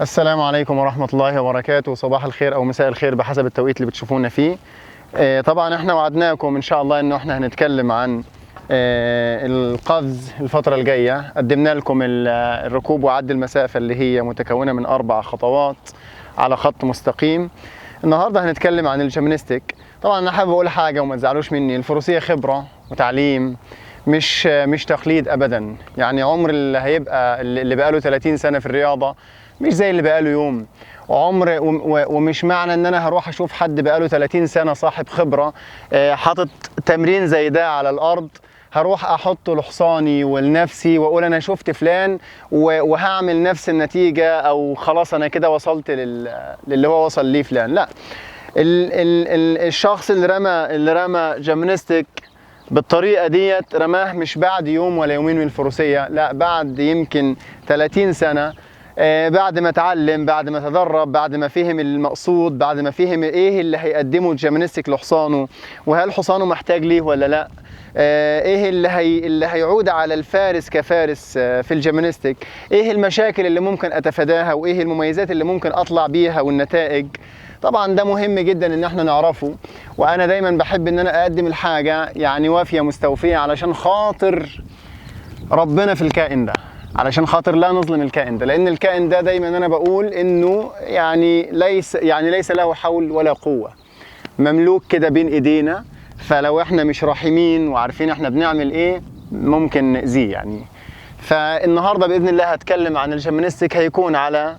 السلام عليكم ورحمة الله وبركاته. صباح الخير أو مساء الخير بحسب التوقيت اللي بتشوفونا فيه. طبعا احنا وعدناكم إن شاء الله إنه احنا هنتكلم عن القفز الفترة الجاية. قدمنا لكم الركوب وعد المسافة اللي هي متكونة من 4 خطوات على خط مستقيم. النهاردة هنتكلم عن الجيمناستيك. طبعا أنا حابب أقول حاجة وما تزعلوش مني، الفروسية خبرة وتعليم، مش تقليد أبدا. يعني عمر اللي هيبقى اللي بقاله 30 سنة في الرياضة مش زي اللي بقاله يوم. ومش معنى ان انا هروح اشوف حد بقاله 30 سنة صاحب خبرة حاطط تمرين زي ده على الارض، هروح احطه لحصاني ولنفسي واقول انا شفت فلان وهعمل نفس النتيجة، او خلاص انا كده وصلت للي هو وصل ليه فلان. لا، الشخص اللي رمى جيمناستيك بالطريقة ديت رماه مش بعد يوم ولا يومين من الفروسية، لا بعد يمكن 30 سنة. بعد ما اتعلم، بعد ما تدرب، بعد ما فهم المقصود، بعد ما فهم ايه اللي هيقدمه الجيمناستيك لحصانه، وهل حصانه محتاج ليه ولا لا، ايه اللي هيعود على الفارس كفارس في الجيمناستيك، ايه المشاكل اللي ممكن اتفاداها، وايه المميزات اللي ممكن اطلع بيها والنتائج. طبعا ده مهم جدا ان احنا نعرفه، وانا دايما بحب ان انا اقدم الحاجة يعني وافية مستوفية علشان خاطر ربنا في الكائن ده، علشان خاطر لا نظلم الكائن ده، لان الكائن ده دايما انا بقول انه يعني ليس له حول ولا قوة، مملوك كده بين ايدينا. فلو احنا مش رحيمين وعارفين احنا بنعمل ايه ممكن نأذيه يعني. فالنهارده باذن الله هتكلم عن الجيمناستيك، هيكون على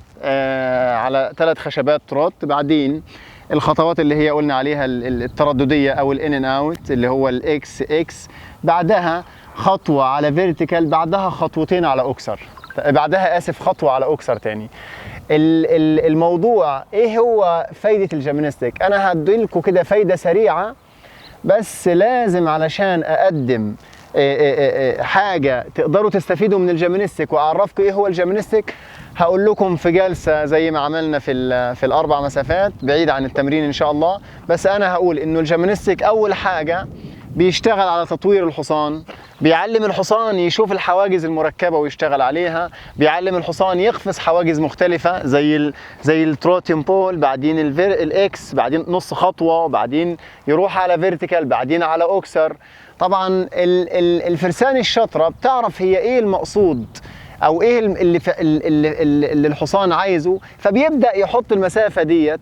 3 خشبات تروت، بعدين الخطوات اللي هي قلنا عليها الترددية او الان ان اوت اللي هو الاكس اكس، بعدها خطوة على فيرتيكال، بعدها خطوتين على اوكسر، بعدها خطوة على اوكسر تاني. الموضوع ايه هو فايدة الجيمناستيك؟ انا هديلكوا كده فايدة سريعة، بس لازم علشان اقدم حاجة تقدروا تستفيدوا من الجيمناستيك واعرفكم ايه هو الجيمناستيك، هقول لكم في جلسة زي ما عملنا في ال4 مسافات بعيد عن التمرين ان شاء الله. بس انا هقول انه الجيمناستيك اول حاجة بيشتغل على تطوير الحصان، بيعلم الحصان يشوف الحواجز المركبة ويشتغل عليها، بيعلم الحصان يقفز حواجز مختلفة زي التروتين بول، بعدين الاكس، بعدين نص خطوة، وبعدين يروح على فيرتيكال، بعدين على اوكسر. طبعا الفرسان الشاطرة بتعرف هي ايه المقصود او ايه اللي الحصان عايزه، فبيبدأ يحط المسافة ديت.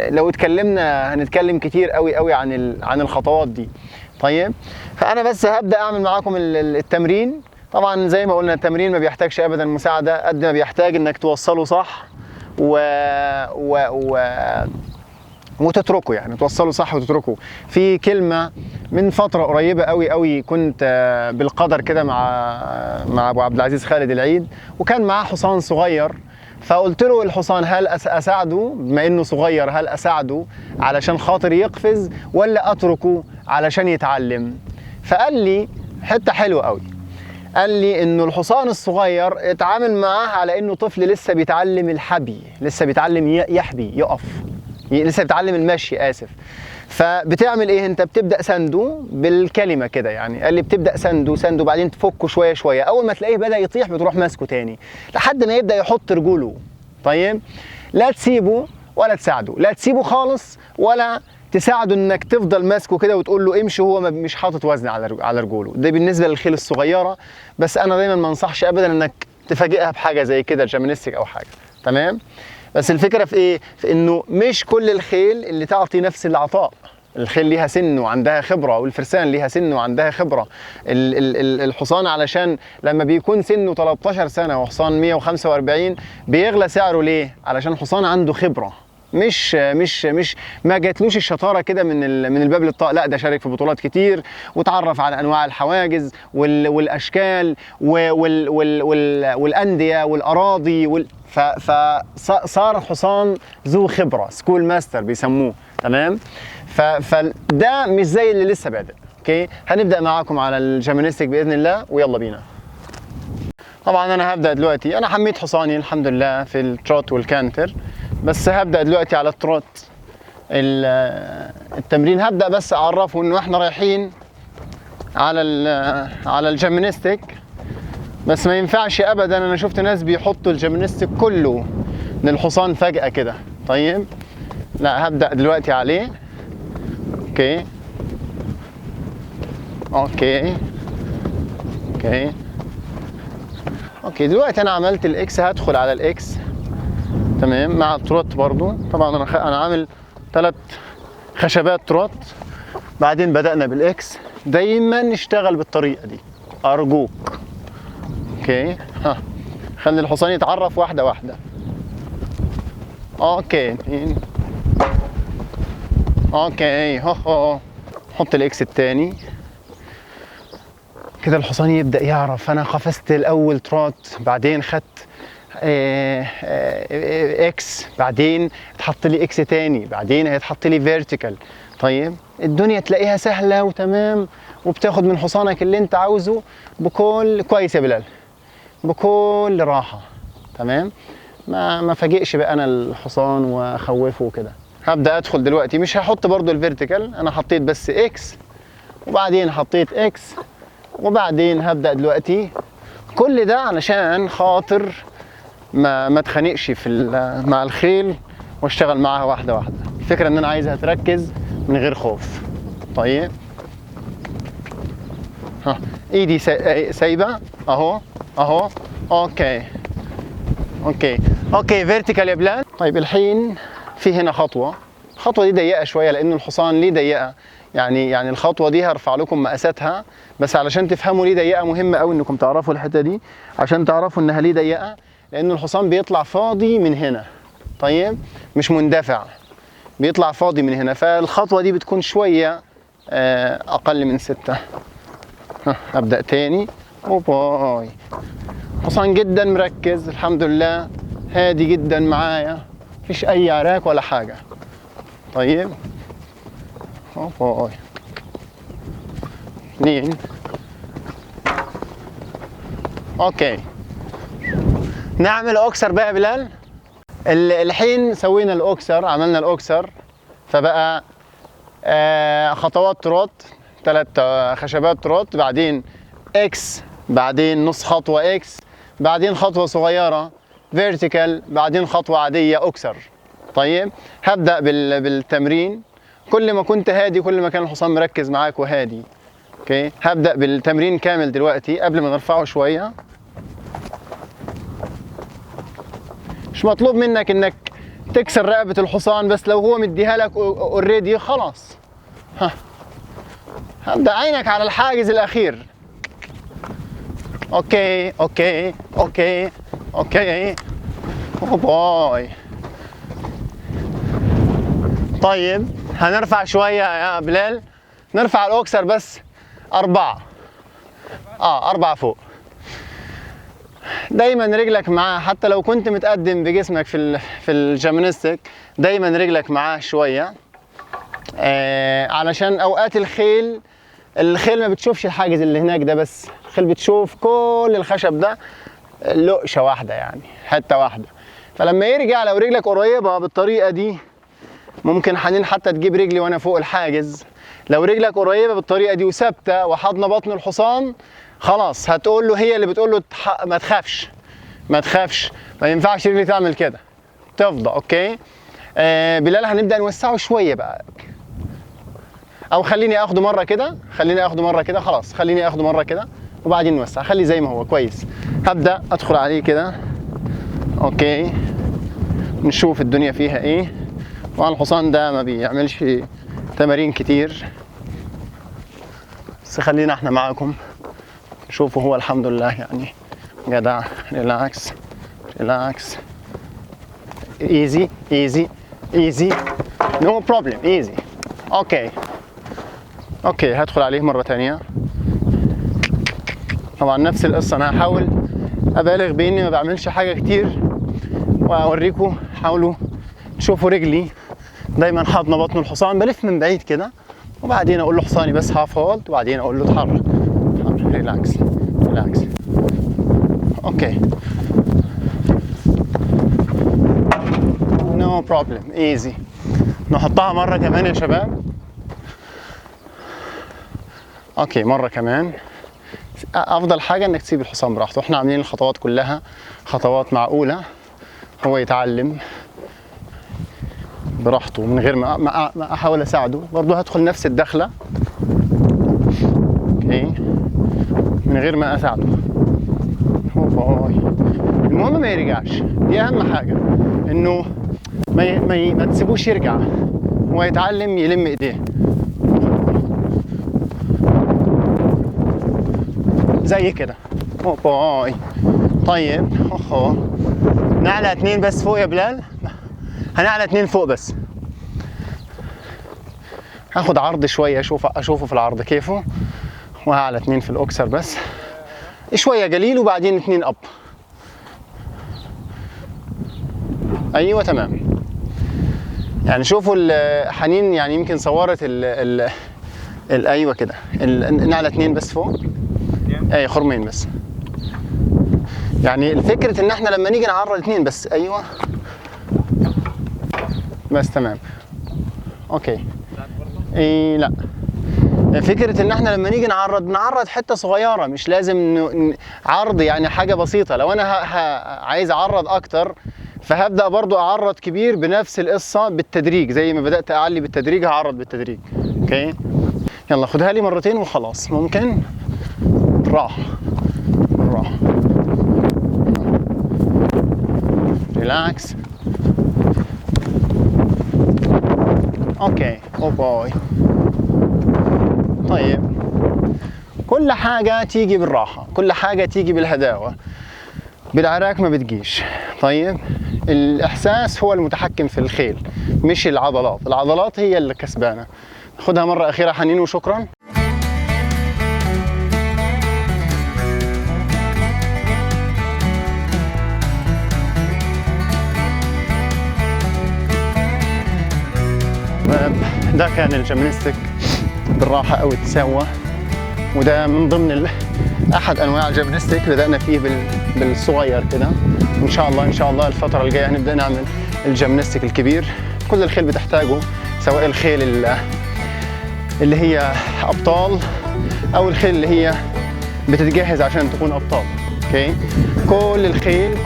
لو اتكلمنا هنتكلم كتير قوي عن الخطوات دي. طيب، فانا بس هبدأ اعمل معاكم التمرين. طبعا زي ما قلنا التمرين ما بيحتاجش ابدا مساعدة قد ما بيحتاج انك توصله صح وتتركه، يعني توصله صح وتتركه. في كلمة من فترة قريبة قوي كنت بالقدر كده مع ابو عبد العزيز خالد العيد، وكان معاه حصان صغير، فقلت له الحصان هل اساعده بما انه صغير، هل اساعده علشان خاطر يقفز ولا اتركه علشان يتعلم؟ فقال لي حتة حلوة قوي، قال لي انه الحصان الصغير اتعامل معاه على انه طفل لسه بيتعلم الحبي، لسه بيتعلم يحبي يقف، لسه بيتعلم المشي فبتعمل ايه انت؟ بتبدا سنده بالكلمه كده يعني. قال لي بتبدا سنده بعدين تفكه شويه، اول ما تلاقيه بدا يطيح بتروح ماسكه تاني لحد ما يبدا يحط رجوله. طيب، لا تسيبه ولا تساعده، لا تسيبه خالص ولا تساعده انك تفضل ماسكه كده وتقول له امشي وهو مش حاطط وزن على رجوله. ده بالنسبه للخيل الصغيره، بس انا دايما ما انصحش ابدا انك تفاجئها بحاجه زي كده جيمناستيك او حاجه. تمام؟ بس الفكرة في ايه؟ في انه مش كل الخيل اللي تعطي نفس العطاء. الخيل ليها سن وعندها خبرة، والفرسان ليها سن وعندها خبرة. الحصان علشان لما بيكون سنه 13 سنة وحصان 145 بيغلى سعره ليه؟ علشان حصان عنده خبرة، مش ما جاتلوش الشطاره كده من الباب للطاق، لا ده شارك في بطولات كتير وتعرف على انواع الحواجز والاشكال والانديه والاراضي فصار حصان ذو خبره، سكول ماستر بيسموه. تمام؟ فده مش زي اللي لسه بادئ. اوكي، هنبدا معاكم على الجيمناستيك باذن الله، ويلا بينا. طبعا انا هبدا دلوقتي، انا حميت حصاني الحمد لله في التروت والكانتر، بس هبدأ دلوقتي على التروت. التمرين هبدأ بس أعرفه إنه إحنا رايحين على الجيمناستيك، بس ما ينفعش ابدا. انا شفت ناس بيحطوا الجيمناستيك كله للحصان فجأة كده. طيب لا، هبدأ دلوقتي عليه. اوكي اوكي اوكي اوكي. دلوقتي انا عملت الاكس، هدخل على الاكس تمام مع التروت برضو. طبعا انا عامل 3 خشبات تروت. بعدين بدأنا بالاكس. دايما نشتغل بالطريقة دي ارجوك. اوكي ها، خلي الحصان يتعرف واحدة واحدة. اوكي اوكي هو هو. حط الاكس التاني كده. الحصان يبدأ يعرف انا قفزت الاول تروت، بعدين خدت اكس، بعدين اتحط لي اكس تاني، بعدين هيتحط لي فيرتيكال. طيب الدنيا تلاقيها سهلة وتمام، وبتاخد من حصانك اللي انت عاوزه بكل كويس يا بلال، بكل راحة. تمام، ما فاجئش بقى انا الحصان واخوفه وكده. هبدأ ادخل دلوقتي، مش هحط برضو الفيرتيكال، انا حطيت بس اكس وبعدين حطيت اكس، وبعدين هبدأ دلوقتي كل ده علشان خاطر ما اتخانقش مع الخيل واشتغل معاها واحدة واحدة. الفكرة ان انا عايزها تركز من غير خوف. طيب ها، ايدي سايبة اهو اهو. اوكي اوكي اوكي فيرتيكال يا بلال. طيب الحين في هنا خطوة. الخطوة دي ضيقة شوية لان الحصان ليه ضيقة، يعني الخطوة دي هرفع لكم مقاساتها، بس علشان تفهموا ليه ضيقة مهمة قوي انكم تعرفوا الحتة دي، عشان تعرفوا انها ليه ضيقة. لان الحصان بيطلع فاضي من هنا. طيب مش مندفع، بيطلع فاضي من هنا، فالخطوة دي بتكون شوية اقل من 6. ابدأ تاني. وباي. حصان جدا مركز الحمد لله، هادي جدا معايا، مفيش اي عراك ولا حاجة. طيب باي. 2. اوكي نعمل اوكسر بقى يا بلال. الحين سوينا الاوكسر، عملنا الاوكسر، فبقى خطوات تروت، 3 خشبات تروت، بعدين اكس، بعدين نص خطوة اكس، بعدين خطوة صغيرة فيرتيكال، بعدين خطوة عادية اوكسر. طيب هبدأ بالتمرين. كل ما كنت هادي كل ما كان الحصان مركز معاك وهادي. اوكي هبدأ بالتمرين كامل دلوقتي قبل ما نرفعه شوية. مش مطلوب منك انك تكسر رقبة الحصان، بس لو هو مديها لك اوريدي خلاص. ها، هبدأ عينك على الحاجز الأخير. اوكي اوكي اوكي اوكي. باي. طيب هنرفع شوية يا بلال، نرفع الأوكسر بس 4. 4 فوق. دايما رجلك معاه، حتى لو كنت متقدم بجسمك في الجيمناستيك، دايما رجلك معاه شوية، علشان أوقات الخيل ما بتشوفش الحاجز اللي هناك ده، بس الخيل بتشوف كل الخشب ده لقشة واحدة، يعني حتة واحدة. فلما يرجع لو رجلك قريبة بالطريقة دي، ممكن حنين حتى تجيب رجلي وانا فوق الحاجز. لو رجلك قريبة بالطريقة دي وثابتة وحاضنة بطن الحصان، خلاص هتقول له، هي اللي بتقول له ما تخافش ما تخافش، ما ينفعش رجلي تعمل كده، تفضى. اوكي بلال هنبدأ نوسعه شوية بقى، او خليني اخده مرة كده، خلاص خليني اخده مرة كده وبعدين نوسع. خلي زي ما هو كويس. هبدأ ادخل عليه كده. اوكي نشوف الدنيا فيها ايه. طبعا الحصان ده ما بيعملش تمارين كتير، بس خلينا احنا معاكم نشوفه. هو الحمد لله يعني جدع. ريلاكس ريلاكس، ايزي ايزي ايزي، نو بروبلم، ايزي. اوكي اوكي هدخل عليه مرة تانية. طبعا نفس القصة، انا هحاول ابالغ باني ما بعملش حاجة كتير واوريكم. حاولوا تشوفوا رجلي دايما حاضنه بطن الحصان، بلف من بعيد كده وبعدين اقول له حصاني بس هاف هولد، وبعدين اقول له اتحرك. ريلاكس ريلاكس. اوكي نو بروبلم، ايزي. نحطها مره كمان يا شباب. اوكي مره كمان، افضل حاجه انك تسيب الحصان براحته. احنا عاملين الخطوات كلها خطوات معقوله، هو يتعلم براحته من غير ما احاول اساعده. برضه هدخل نفس الدخله اوكي من غير ما اساعده. المهم ما يرجعش، دي اهم حاجه، انه ما تسيبوش يرجع، هو يتعلم يلم ايديه زي كده. باي. طيب اخو نعلى 2 بس فوق يا بلال، هنعلى 2 فوق بس. هاخد عرض شويه اشوفه في العرض كيفه، وهعلى 2 في الاكسر بس شويه قليل، وبعدين 2 اب. ايوه تمام. يعني شوفوا حنين يعني يمكن صورت ايوه كده نعلى 2 بس فوق. اي خرمين بس. يعني الفكرة ان احنا لما نيجي نعرض 2 بس. ايوه بس تمام اوكي. اي لا، فكرة ان احنا لما نيجي نعرض حتة صغيرة، مش لازم عرض يعني حاجة بسيطة. لو انا عايز اعرض اكتر فهبدأ برضو اعرض كبير بنفس القصة بالتدريج، زي ما بدأت اعلي بالتدريج هعرض بالتدريج. اوكي يلا خدها لي مرتين وخلاص. ممكن بالراحة بالراحة. ريلاكس. اوكي او باي. طيب كل حاجة تيجي بالراحة، كل حاجة تيجي بالهداوة، بالعراك ما بتجيش. طيب الإحساس هو المتحكم في الخيل مش العضلات، العضلات هي اللي كسبانة. خدها مرة أخيرة حنين وشكرا. ده كان الجيمناستيك بالراحة أو تسوى، وده من ضمن أحد أنواع الجيمناستيك. بدأنا فيه بالصغير كده، وإن شاء الله الفترة الجاية هنبدأ نعمل الجيمناستيك الكبير. كل الخيل بتحتاجه، سواء الخيل اللي هي أبطال أو الخيل اللي هي بتتجهز عشان تكون أبطال. أوكي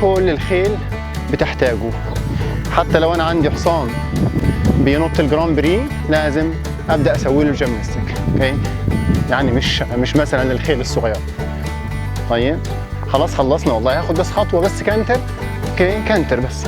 كل الخيل بتحتاجه. حتى لو أنا عندي حصان بينط الجران بري لازم ابدا اسوي له جيمناستيك. اوكي يعني مش مثلا الخيل الصغير. طيب خلاص خلصنا والله. هاخد بس خطوه بس كانتر. اوكي كانتر بس.